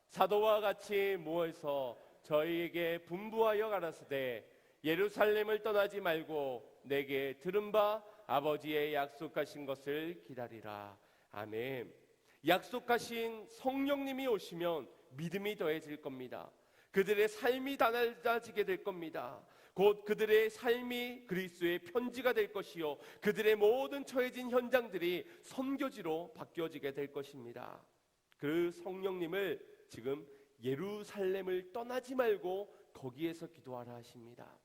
사도와 같이 모여서 저희에게 분부하여 가라사대 예루살렘을 떠나지 말고 내게 들은 바 아버지의 약속하신 것을 기다리라. 아멘. 약속하신 성령님이 오시면 믿음이 더해질 겁니다. 그들의 삶이 달라지게 될 겁니다. 곧 그들의 삶이 그리스도의 편지가 될 것이요, 그들의 모든 처해진 현장들이 선교지로 바뀌어지게 될 것입니다. 그 성령님을 지금 예루살렘을 떠나지 말고 거기에서 기도하라 하십니다.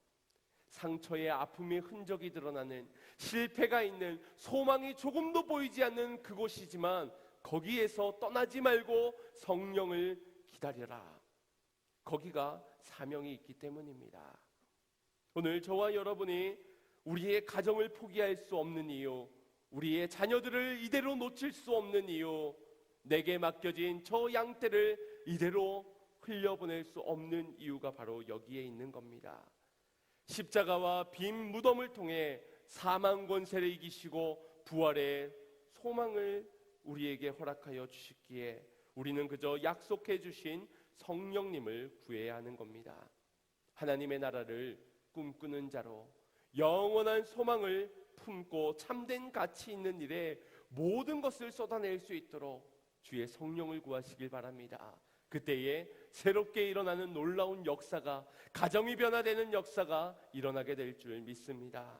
상처의 아픔의 흔적이 드러나는, 실패가 있는, 소망이 조금도 보이지 않는 그곳이지만 거기에서 떠나지 말고 성령을 기다려라. 거기가 사명이 있기 때문입니다. 오늘 저와 여러분이 우리의 가정을 포기할 수 없는 이유, 우리의 자녀들을 이대로 놓칠 수 없는 이유, 내게 맡겨진 저 양떼를 이대로 흘려보낼 수 없는 이유가 바로 여기에 있는 겁니다. 십자가와 빈 무덤을 통해 사망 권세를 이기시고 부활의 소망을 우리에게 허락하여 주셨기에 우리는 그저 약속해 주신 성령님을 구해야 하는 겁니다. 하나님의 나라를 꿈꾸는 자로 영원한 소망을 품고 참된 가치 있는 일에 모든 것을 쏟아낼 수 있도록 주의 성령을 구하시길 바랍니다. 그때에 새롭게 일어나는 놀라운 역사가, 가정이 변화되는 역사가 일어나게 될 줄 믿습니다.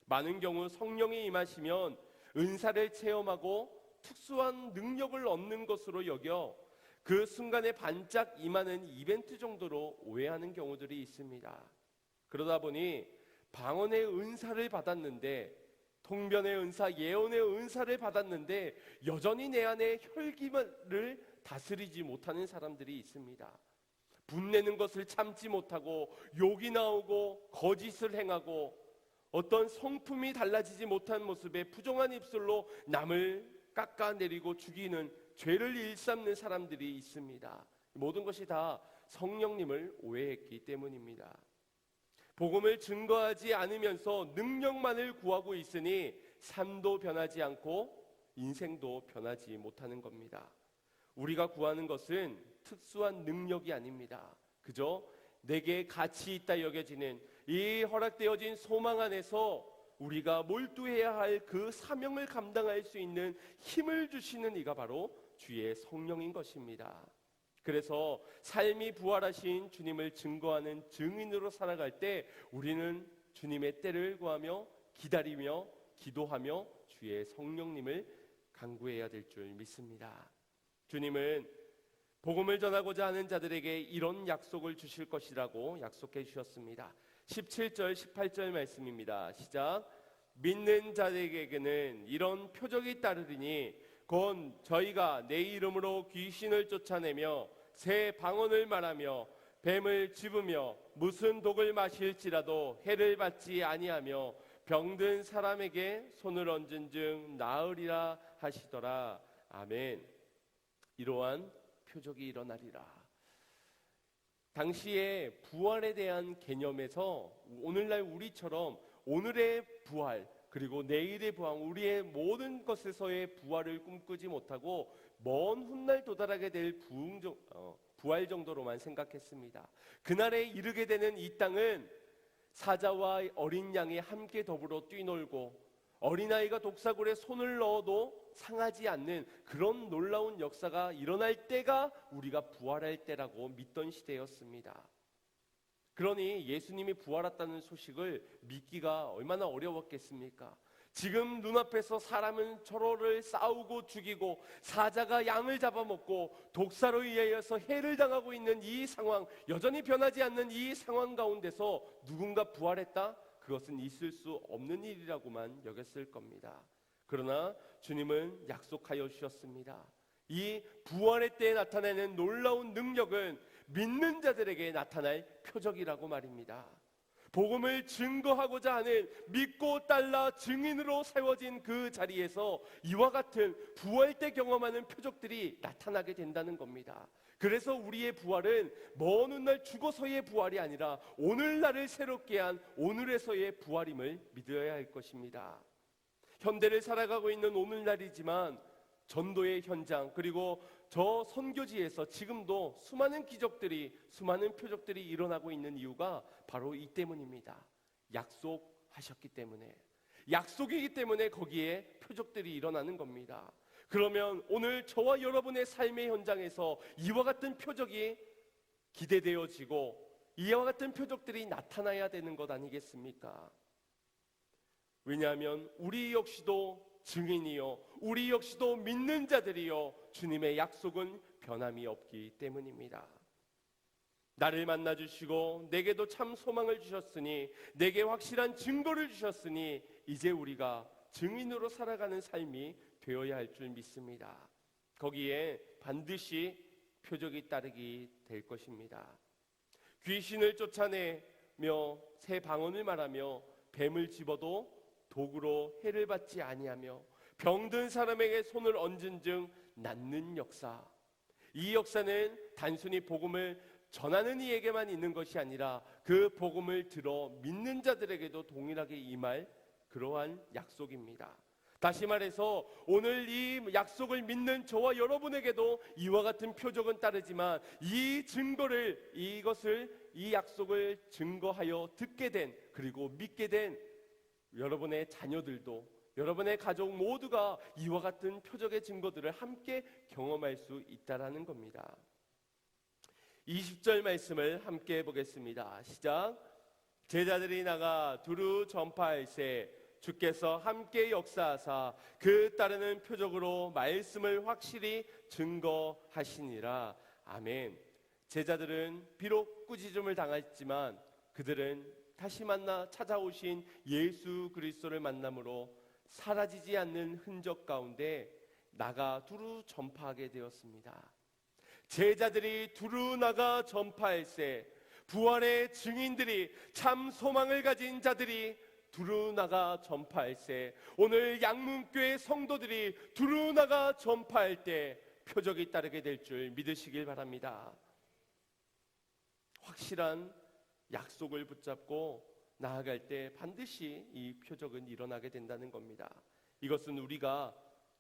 많은 경우 성령이 임하시면 은사를 체험하고 특수한 능력을 얻는 것으로 여겨 그 순간에 반짝 임하는 이벤트 정도로 오해하는 경우들이 있습니다. 그러다 보니 방언의 은사를 받았는데, 통변의 은사, 예언의 은사를 받았는데 여전히 내 안에 혈기를 다스리지 못하는 사람들이 있습니다. 분내는 것을 참지 못하고 욕이 나오고 거짓을 행하고 어떤 성품이 달라지지 못한 모습에 부정한 입술로 남을 깎아내리고 죽이는 죄를 일삼는 사람들이 있습니다. 모든 것이 다 성령님을 오해했기 때문입니다. 복음을 증거하지 않으면서 능력만을 구하고 있으니 삶도 변하지 않고 인생도 변하지 못하는 겁니다. 우리가 구하는 것은 특수한 능력이 아닙니다. 그저 내게 가치 있다 여겨지는 이 허락되어진 소망 안에서 우리가 몰두해야 할 그 사명을 감당할 수 있는 힘을 주시는 이가 바로 주의 성령인 것입니다. 그래서 삶이 부활하신 주님을 증거하는 증인으로 살아갈 때 우리는 주님의 때를 구하며 기다리며 기도하며 주의 성령님을 간구해야 될 줄 믿습니다. 주님은 복음을 전하고자 하는 자들에게 이런 약속을 주실 것이라고 약속해 주셨습니다. 17절 18절 말씀입니다. 시작. 믿는 자들에게는 이런 표적이 따르리니 곧 저희가 내 이름으로 귀신을 쫓아내며 새 방언을 말하며 뱀을 집으며 무슨 독을 마실지라도 해를 받지 아니하며 병든 사람에게 손을 얹은 즉 나으리라 하시더라. 아멘. 이러한 표적이 일어나리라. 당시에 부활에 대한 개념에서 오늘날 우리처럼 오늘의 부활 그리고 내일의 부활, 우리의 모든 것에서의 부활을 꿈꾸지 못하고 먼 훗날 도달하게 될 부활 정도로만 생각했습니다. 그날에 이르게 되는 이 땅은 사자와 어린 양이 함께 더불어 뛰놀고 어린아이가 독사굴에 손을 넣어도 상하지 않는 그런 놀라운 역사가 일어날 때가 우리가 부활할 때라고 믿던 시대였습니다. 그러니 예수님이 부활했다는 소식을 믿기가 얼마나 어려웠겠습니까? 지금 눈앞에서 사람은 서로를 싸우고 죽이고 사자가 양을 잡아먹고 독사로 의하여서 해를 당하고 있는 이 상황, 여전히 변하지 않는 이 상황 가운데서 누군가 부활했다? 그것은 있을 수 없는 일이라고만 여겼을 겁니다. 그러나 주님은 약속하여 주셨습니다. 이 부활의 때에 나타나는 놀라운 능력은 믿는 자들에게 나타날 표적이라고 말입니다. 복음을 증거하고자 하는 믿고 따라 증인으로 세워진 그 자리에서 이와 같은 부활 때 경험하는 표적들이 나타나게 된다는 겁니다. 그래서 우리의 부활은 먼 훗날 죽어서의 부활이 아니라 오늘날을 새롭게 한 오늘에서의 부활임을 믿어야 할 것입니다. 현대를 살아가고 있는 오늘날이지만 전도의 현장 그리고 저 선교지에서 지금도 수많은 기적들이 수많은 표적들이 일어나고 있는 이유가 바로 이 때문입니다. 약속하셨기 때문에, 약속이기 때문에 거기에 표적들이 일어나는 겁니다. 그러면 오늘 저와 여러분의 삶의 현장에서 이와 같은 표적이 기대되어지고 이와 같은 표적들이 나타나야 되는 것 아니겠습니까? 왜냐하면 우리 역시도 증인이요 우리 역시도 믿는 자들이요 주님의 약속은 변함이 없기 때문입니다. 나를 만나주시고 내게도 참 소망을 주셨으니, 내게 확실한 증거를 주셨으니 이제 우리가 증인으로 살아가는 삶이 되어야 할 줄 믿습니다. 거기에 반드시 표적이 따르게 될 것입니다. 귀신을 쫓아내며 새 방언을 말하며 뱀을 집어도 도구로 해를 받지 아니하며 병든 사람에게 손을 얹은 즉 낫는 역사. 이 역사는 단순히 복음을 전하는 이에게만 있는 것이 아니라 그 복음을 들어 믿는 자들에게도 동일하게 임할 그러한 약속입니다. 다시 말해서 오늘 이 약속을 믿는 저와 여러분에게도 이와 같은 표적은 따르지만 이 증거를, 이 약속을 증거하여 듣게 된, 그리고 믿게 된 여러분의 자녀들도, 여러분의 가족 모두가 이와 같은 표적의 증거들을 함께 경험할 수 있다라는 겁니다. 20절 말씀을 함께 보겠습니다. 시작. 제자들이 나가 두루 전파할세 주께서 함께 역사하사 그 따르는 표적으로 말씀을 확실히 증거하시니라. 아멘. 제자들은 비록 꾸짖음을 당했지만 그들은 다시 만나 찾아오신 예수 그리스도를 만남으로 사라지지 않는 흔적 가운데 나가 두루 전파하게 되었습니다. 제자들이 두루 나가 전파할세, 부활의 증인들이, 참 소망을 가진 자들이 두루 나가 전파할세, 오늘 양문교회 성도들이 두루 나가 전파할 때 표적이 따르게 될 줄 믿으시길 바랍니다. 확실한 약속을 붙잡고 나아갈 때 반드시 이 표적은 일어나게 된다는 겁니다. 이것은 우리가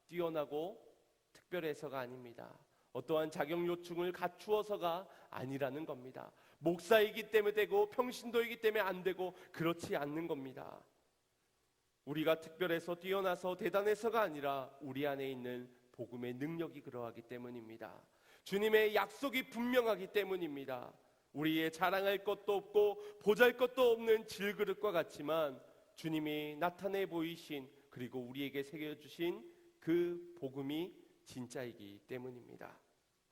뛰어나고 특별해서가 아닙니다. 어떠한 자격 요충을 갖추어서가 아니라는 겁니다. 목사이기 때문에 되고 평신도이기 때문에 안 되고 그렇지 않는 겁니다. 우리가 특별해서 뛰어나서 대단해서가 아니라 우리 안에 있는 복음의 능력이 그러하기 때문입니다. 주님의 약속이 분명하기 때문입니다. 우리의 자랑할 것도 없고 보잘것도 없는 질그릇과 같지만 주님이 나타내 보이신, 그리고 우리에게 새겨주신 그 복음이 진짜이기 때문입니다.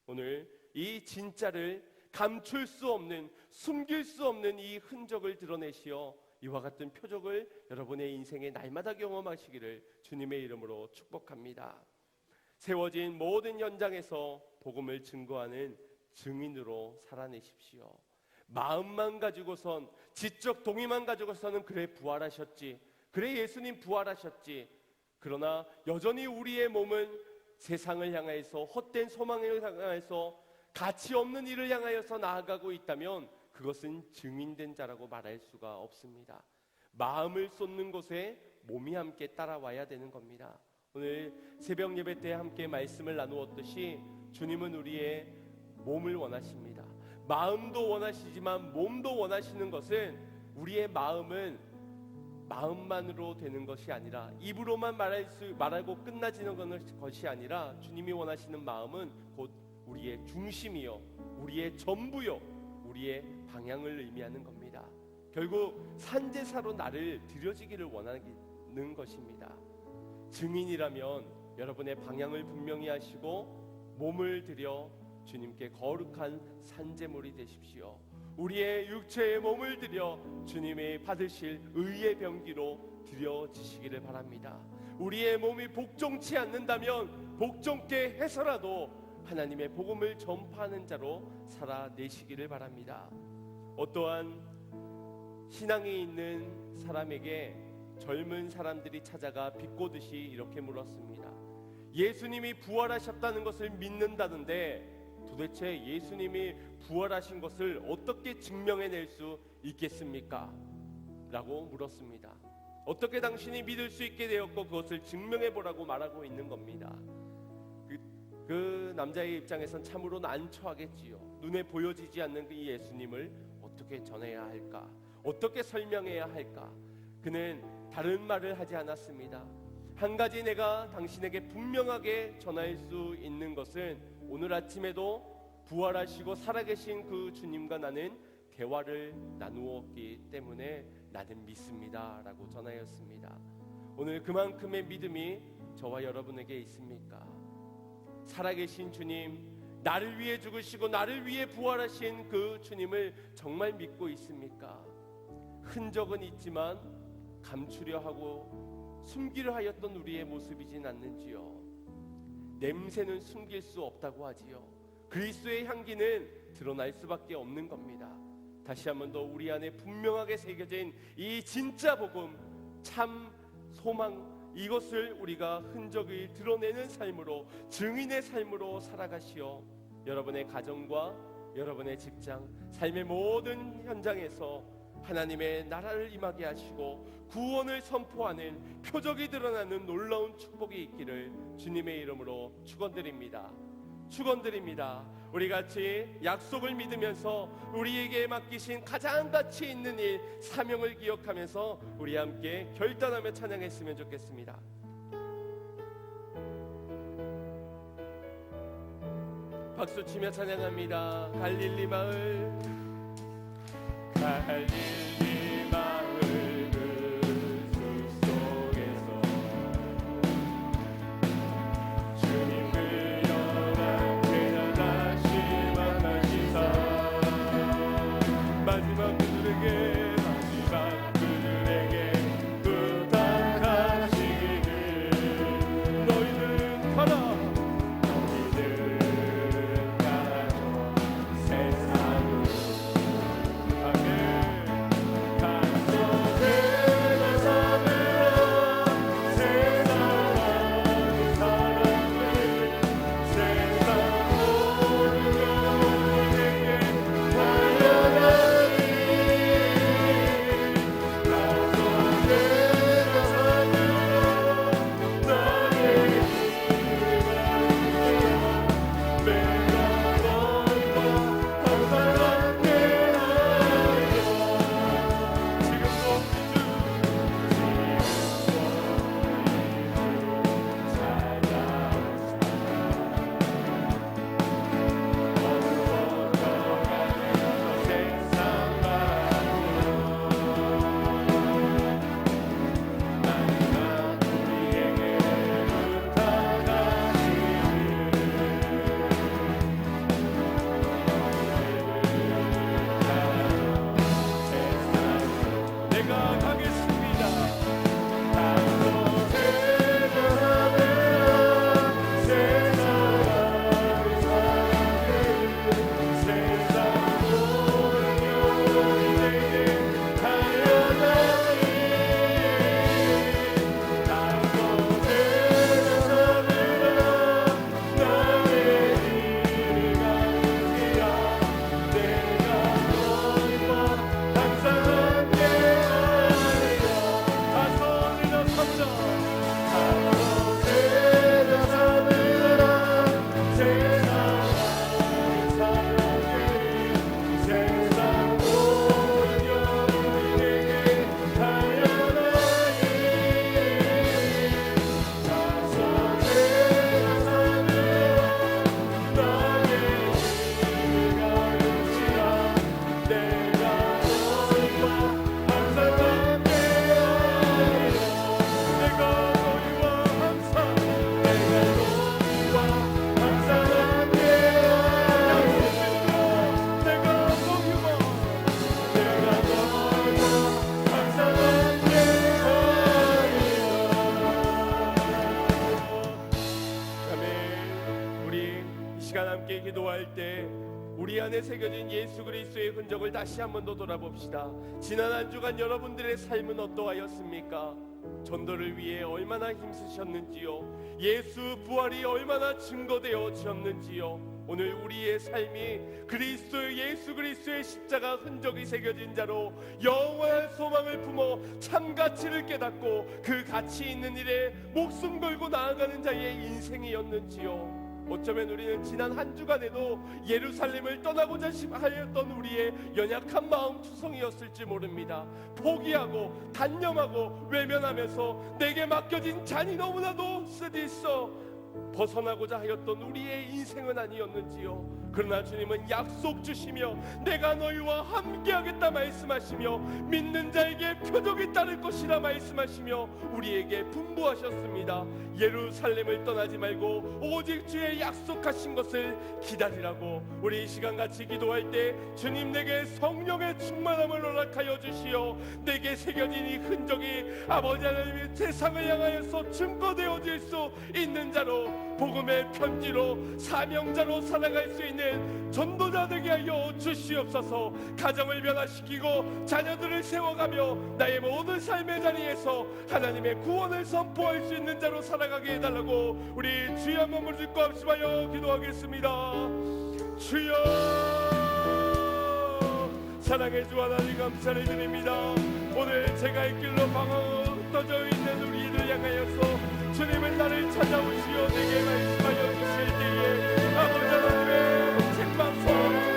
오늘 이 진짜를 감출 수 없는, 숨길 수 없는 이 흔적을 드러내시어 이와 같은 표적을 여러분의 인생에 날마다 경험하시기를 주님의 이름으로 축복합니다. 세워진 모든 현장에서 복음을 증거하는 증인으로 살아내십시오. 마음만 가지고선, 지적 동의만 가지고서는 그래 부활하셨지, 그래 예수님 부활하셨지, 그러나 여전히 우리의 몸은 세상을 향해서, 헛된 소망을 향해서, 가치 없는 일을 향하여서 나아가고 있다면 그것은 증인된 자라고 말할 수가 없습니다. 마음을 쏟는 곳에 몸이 함께 따라와야 되는 겁니다. 오늘 새벽 예배 때 함께 말씀을 나누었듯이 주님은 우리의 몸을 원하십니다. 마음도 원하시지만 몸도 원하시는 것은, 우리의 마음은 마음만으로 되는 것이 아니라, 입으로만 말하고 끝나지는 것이 아니라 주님이 원하시는 마음은 곧 우리의 중심이요, 우리의 전부요, 우리의 방향을 의미하는 겁니다. 결국 산제사로 나를 드려지기를 원하는 것입니다. 증인이라면 여러분의 방향을 분명히 하시고 몸을 들여 주님께 거룩한 산제물이 되십시오. 우리의 육체의 몸을 들여 주님이 받으실 의의 병기로 드려지시기를 바랍니다. 우리의 몸이 복종치 않는다면 복종케 해서라도 하나님의 복음을 전파하는 자로 살아내시기를 바랍니다. 어떠한 신앙이 있는 사람에게 젊은 사람들이 찾아가 비꼬듯이 이렇게 물었습니다. 예수님이 부활하셨다는 것을 믿는다는데 도대체 예수님이 부활하신 것을 어떻게 증명해낼 수 있겠습니까? 라고 물었습니다. 어떻게 당신이 믿을 수 있게 되었고 그것을 증명해보라고 말하고 있는 겁니다. 그 남자의 입장에선 참으로 난처하겠지요. 눈에 보여지지 않는 이 예수님을 어떻게 전해야 할까? 어떻게 설명해야 할까? 그는 다른 말을 하지 않았습니다. 한 가지 내가 당신에게 분명하게 전할 수 있는 것은 오늘 아침에도 부활하시고 살아계신 그 주님과 나는 대화를 나누었기 때문에 나는 믿습니다 라고 전하였습니다. 오늘 그만큼의 믿음이 저와 여러분에게 있습니까? 살아계신 주님, 나를 위해 죽으시고 나를 위해 부활하신 그 주님을 정말 믿고 있습니까? 흔적은 있지만 감추려 하고 숨기려 하였던 우리의 모습이진 않는지요? 냄새는 숨길 수 없다고 하지요. 그리스도의 향기는 드러날 수밖에 없는 겁니다. 다시 한 번 더 우리 안에 분명하게 새겨진 이 진짜 복음, 참 소망, 이것을 우리가 흔적을 드러내는 삶으로, 증인의 삶으로 살아가시어 여러분의 가정과 여러분의 직장, 삶의 모든 현장에서 하나님의 나라를 임하게 하시고 구원을 선포하는 표적이 드러나는 놀라운 축복이 있기를 주님의 이름으로 축원드립니다. 축원드립니다. 우리 같이 약속을 믿으면서 우리에게 맡기신 가장 가치 있는 일, 사명을 기억하면서 우리 함께 결단하며 찬양했으면 좋겠습니다. 박수치며 찬양합니다. 갈릴리 마을, 갈릴리 마을 그 숲속에서 주님 그녀랑 그냥 다시 만나시사 마지막 그들에게 부탁하시기를 너희는 가라, 너희는 가라 세상으로 기도할 때 우리 안에 새겨진 예수 그리스도의 흔적을 다시 한 번 더 돌아봅시다. 지난 한 주간 여러분들의 삶은 어떠하였습니까? 전도를 위해 얼마나 힘쓰셨는지요? 예수 부활이 얼마나 증거되어졌는지요? 오늘 우리의 삶이 예수 그리스도의 십자가 흔적이 새겨진 자로 영원한 소망을 품어 참 가치를 깨닫고 그 가치 있는 일에 목숨 걸고 나아가는 자의 인생이었는지요? 어쩌면 우리는 지난 한 주간에도 예루살렘을 떠나고자 하였던 우리의 연약한 마음 투성이었을지 모릅니다. 포기하고 단념하고 외면하면서 내게 맡겨진 잔이 너무나도 쓰디있어 벗어나고자 하였던 우리의 인생은 아니었는지요. 그러나 주님은 약속 주시며 내가 너희와 함께하겠다 말씀하시며 믿는 자에게 표적이 따를 것이라 말씀하시며 우리에게 분부하셨습니다. 예루살렘을 떠나지 말고 오직 주의 약속하신 것을 기다리라고. 우리 이 시간 같이 기도할 때 주님 내게 성령의 충만함을 허락하여 주시어 내게 새겨진 이 흔적이 아버지 하나님의 세상을 향하여서 증거되어질 수 있는 자로, 복음의 편지로 사명자로 살아갈 수 있는 전도자 되게 하여 주시옵소서. 가정을 변화시키고 자녀들을 세워가며 나의 모든 삶의 자리에서 하나님의 구원을 선포할 수 있는 자로 살아가게 해달라고 우리 주여 한번 부르짖고 합심하여 기도하겠습니다. 주여, 사랑의 주 하나님 감사를 드립니다. 오늘 제가 이 길로 방황떠져 있는 우리를 향하여서 주님은 나를 찾아오시어 내게 말씀하여 주실 때에 아버지 하나님의 책망서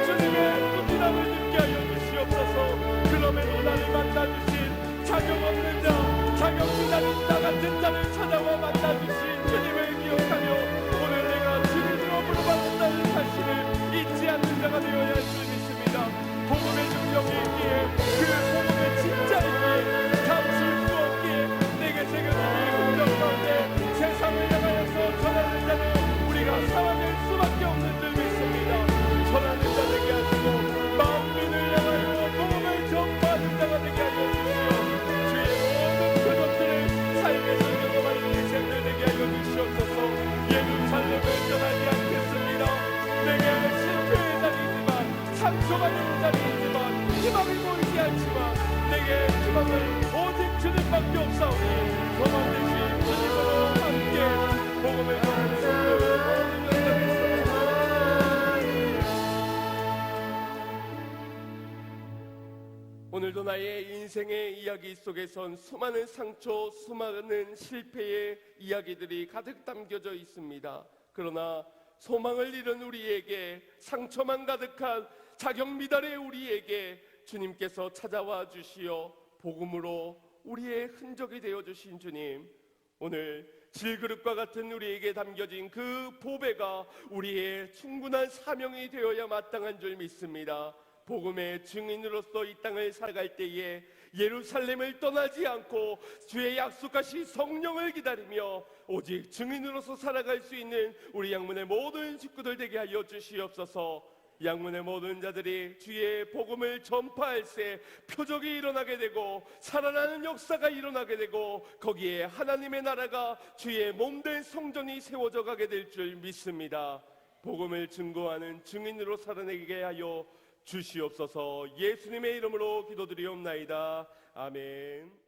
주님의 꾸준함을 느끼게 하여 주시옵소서. 그럼에도 나를 만나주신 자격 없는 자, 자격 없는 나 같은 자를 찾아와 만나주신 주님을 기억하며 오늘 내가 주님으로 부르받는다는 사실을 잊지 않는 자가 되어야 할 줄 믿습니다. 복음의 능력이 있기에 그 복음의 진짜이기에 감출 수 없기에 내게 새겨진 이 흔적 가운데 세상을 향하여서 전하는 자는 우리가 살아낼 수밖에 없는 줄 믿습니다. 전하는 자 되게 하시고 만민을 향하여 복음을 전파하는 자가 되게 하여 주시오. 주의 모든 표적들을 삶에서 경험하는 인생들 되게 하여 주시옵소서. 예루살렘을 떠나지 않겠습니다. 내게 실패의 자리이지만 상처가 되는 자리이지만 희망이 보이지 않지만 내게 희망을 오직 주님밖에 없사오니 소망 되신 주님으로 함께 복음을 전하는 모든 오늘도 나의 인생의 이야기 속에선 수많은 상처, 수많은 실패의 이야기들이 가득 담겨져 있습니다. 그러나 소망을 잃은 우리에게, 상처만 가득한 자격 미달의 우리에게 주님께서 찾아와 주시어 복음으로 우리의 흔적이 되어주신 주님, 오늘 질그릇과 같은 우리에게 담겨진 그 보배가 우리의 충분한 사명이 되어야 마땅한 줄 믿습니다. 복음의 증인으로서 이 땅을 살아갈 때에 예루살렘을 떠나지 않고 주의 약속하신 성령을 기다리며 오직 증인으로서 살아갈 수 있는 우리 양문의 모든 식구들 되게 하여 주시옵소서. 양문의 모든 자들이 주의 복음을 전파할 때 표적이 일어나게 되고 살아나는 역사가 일어나게 되고 거기에 하나님의 나라가 주의 몸된 성전이 세워져 가게 될 줄 믿습니다. 복음을 증거하는 증인으로 살아내게 하여 주시옵소서. 예수님의 이름으로 기도드리옵나이다. 아멘.